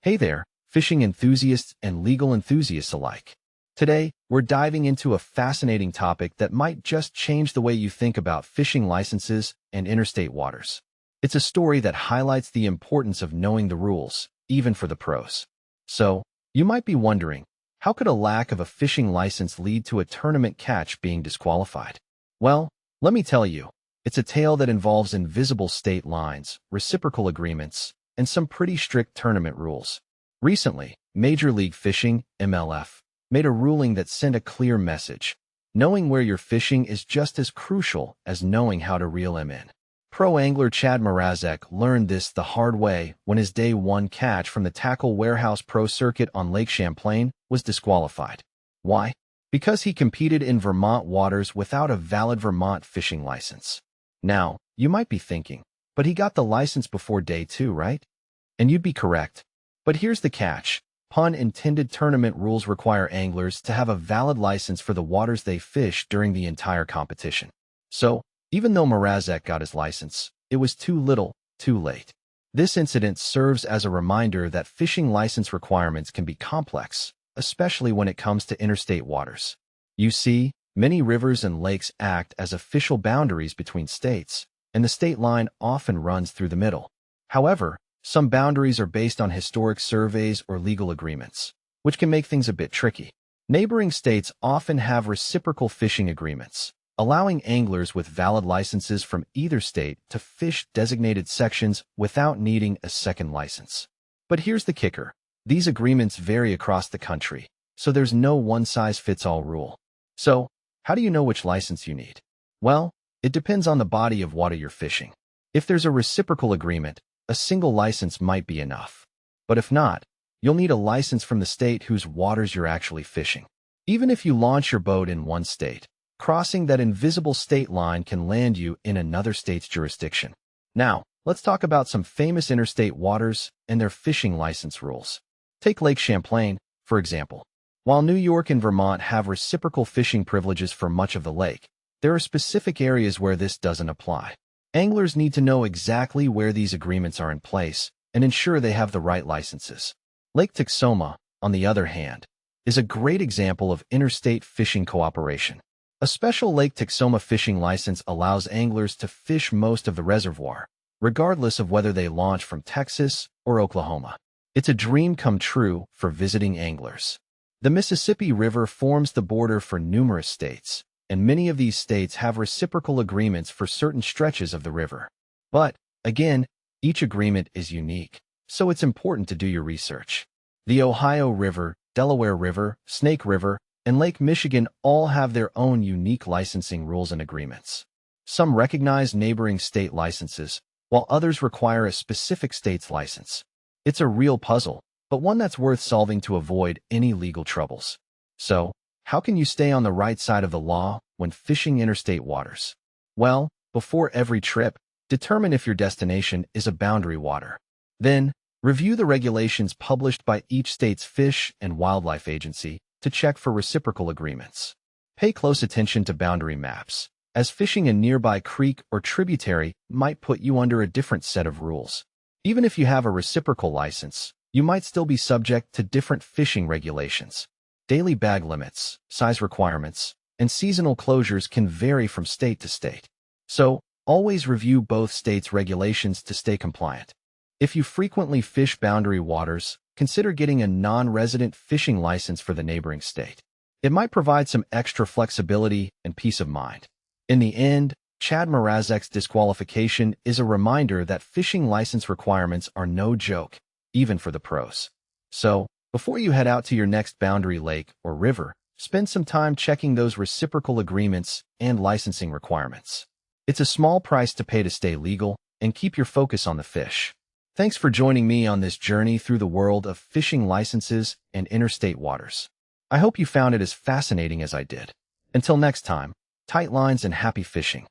Hey there, fishing enthusiasts and legal enthusiasts alike. Today, we're diving into a fascinating topic that might just change the way you think about fishing licenses and interstate waters. It's a story that highlights the importance of knowing the rules, even for the pros. So, you might be wondering, how could a lack of a fishing license lead to a tournament catch being disqualified? Well, let me tell you, it's a tale that involves invisible state lines, reciprocal agreements, and some pretty strict tournament rules. Recently, Major League Fishing, MLF, made a ruling that sent a clear message. Knowing where you're fishing is just as crucial as knowing how to reel him in. Pro angler Chad Mrazek learned this the hard way when his day one catch from the Tackle Warehouse Pro Circuit on Lake Champlain was disqualified. Why? Because he competed in Vermont waters without a valid Vermont fishing license. Now, you might be thinking, but he got the license before day two, right? And you'd be correct. But here's the catch. Pun intended, tournament rules require anglers to have a valid license for the waters they fish during the entire competition. So, even though Mrazek got his license, it was too little, too late. This incident serves as a reminder that fishing license requirements can be complex, especially when it comes to interstate waters. You see, many rivers and lakes act as official boundaries between states, and the state line often runs through the middle. However, some boundaries are based on historic surveys or legal agreements, which can make things a bit tricky. Neighboring states often have reciprocal fishing agreements, allowing anglers with valid licenses from either state to fish designated sections without needing a second license. But here's the kicker. These agreements vary across the country, so there's no one-size-fits-all rule. So, how do you know which license you need? Well, it depends on the body of water you're fishing. If there's a reciprocal agreement, a single license might be enough. But if not, you'll need a license from the state whose waters you're actually fishing. Even if you launch your boat in one state, crossing that invisible state line can land you in another state's jurisdiction. Now, let's talk about some famous interstate waters and their fishing license rules. Take Lake Champlain, for example. While New York and Vermont have reciprocal fishing privileges for much of the lake, there are specific areas where this doesn't apply. Anglers need to know exactly where these agreements are in place and ensure they have the right licenses. Lake Texoma, on the other hand, is a great example of interstate fishing cooperation. A special Lake Texoma fishing license allows anglers to fish most of the reservoir, regardless of whether they launch from Texas or Oklahoma. It's a dream come true for visiting anglers. The Mississippi River forms the border for numerous states, and many of these states have reciprocal agreements for certain stretches of the river. But, again, each agreement is unique, so it's important to do your research. The Ohio River, Delaware River, Snake River, and Lake Michigan all have their own unique licensing rules and agreements. Some recognize neighboring state licenses, while others require a specific state's license. It's a real puzzle, but one that's worth solving to avoid any legal troubles. So, how can you stay on the right side of the law when fishing interstate waters? Well, before every trip, determine if your destination is a boundary water. Then, review the regulations published by each state's Fish and Wildlife Agency to check for reciprocal agreements. Pay close attention to boundary maps, as fishing a nearby creek or tributary might put you under a different set of rules. Even if you have a reciprocal license, you might still be subject to different fishing regulations. Daily bag limits, size requirements, and seasonal closures can vary from state to state. So, always review both states' regulations to stay compliant. If you frequently fish boundary waters, consider getting a non-resident fishing license for the neighboring state. It might provide some extra flexibility and peace of mind. In the end, Chad Mrazek's disqualification is a reminder that fishing license requirements are no joke, even for the pros. So, before you head out to your next boundary lake or river, spend some time checking those reciprocal agreements and licensing requirements. It's a small price to pay to stay legal and keep your focus on the fish. Thanks for joining me on this journey through the world of fishing licenses and interstate waters. I hope you found it as fascinating as I did. Until next time, tight lines and happy fishing.